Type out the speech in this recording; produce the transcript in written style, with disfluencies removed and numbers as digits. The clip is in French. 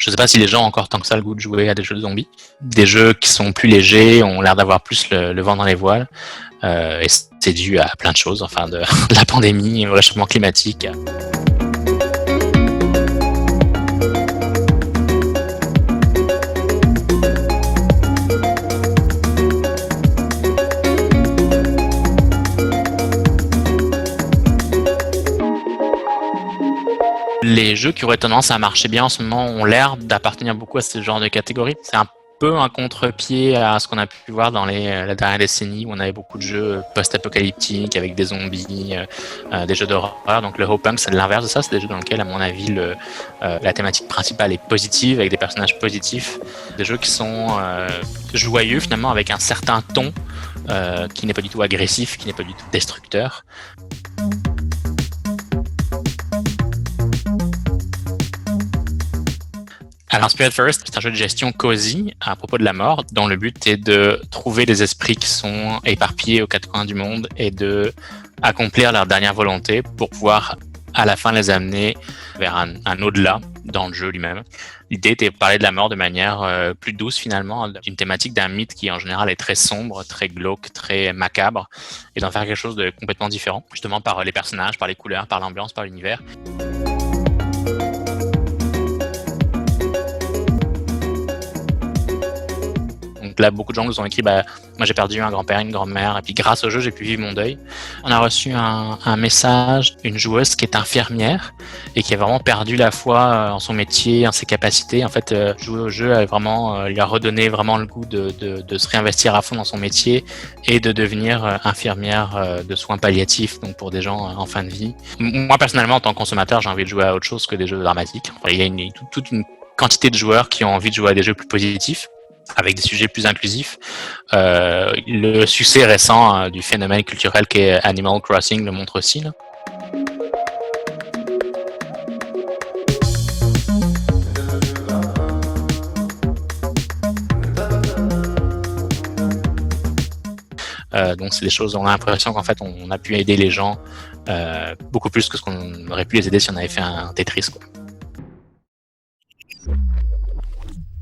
Je sais pas si les gens ont encore tant que ça le goût de jouer à des jeux de zombies. Des jeux qui sont plus légers, ont l'air d'avoir plus le vent dans les voiles. Et c'est dû à plein de choses, enfin de la pandémie, au réchauffement climatique. Les jeux qui auraient tendance à marcher bien en ce moment ont l'air d'appartenir beaucoup à ce genre de catégorie. C'est un peu un contre-pied à ce qu'on a pu voir dans la dernière décennie où on avait beaucoup de jeux post-apocalyptiques avec des zombies, des jeux d'horreur. Donc le Hopunk, c'est l'inverse de ça. C'est des jeux dans lesquels, à mon avis, la thématique principale est positive, avec des personnages positifs. Des jeux qui sont joyeux finalement, avec un certain ton qui n'est pas du tout agressif, qui n'est pas du tout destructeur. Alors, Spirit First, c'est un jeu de gestion cosy à propos de la mort, dont le but est de trouver des esprits qui sont éparpillés aux quatre coins du monde et de accomplir leur dernière volonté pour pouvoir à la fin les amener vers un au-delà dans le jeu lui-même. L'idée était de parler de la mort de manière plus douce finalement, d'une thématique d'un mythe qui en général est très sombre, très glauque, très macabre, et d'en faire quelque chose de complètement différent, justement par les personnages, par les couleurs, par l'ambiance, par l'univers. Donc là, beaucoup de gens nous ont écrit moi j'ai perdu un grand-père, une grand-mère, et puis grâce au jeu, j'ai pu vivre mon deuil. On a reçu un message d'une joueuse qui est infirmière et qui a vraiment perdu la foi en son métier, en ses capacités. En fait, jouer au jeu a vraiment lui a redonné vraiment le goût de se réinvestir à fond dans son métier et de devenir infirmière de soins palliatifs, donc pour des gens en fin de vie. Moi, personnellement, en tant que consommateur, j'ai envie de jouer à autre chose que des jeux dramatiques. Enfin, il y a toute une quantité de joueurs qui ont envie de jouer à des jeux plus positifs, avec des sujets plus inclusifs. Le succès récent du phénomène culturel qu'est Animal Crossing le montre aussi, là. Donc c'est des choses, on a l'impression qu'en fait on a pu aider les gens beaucoup plus que ce qu'on aurait pu les aider si on avait fait un Tetris, quoi.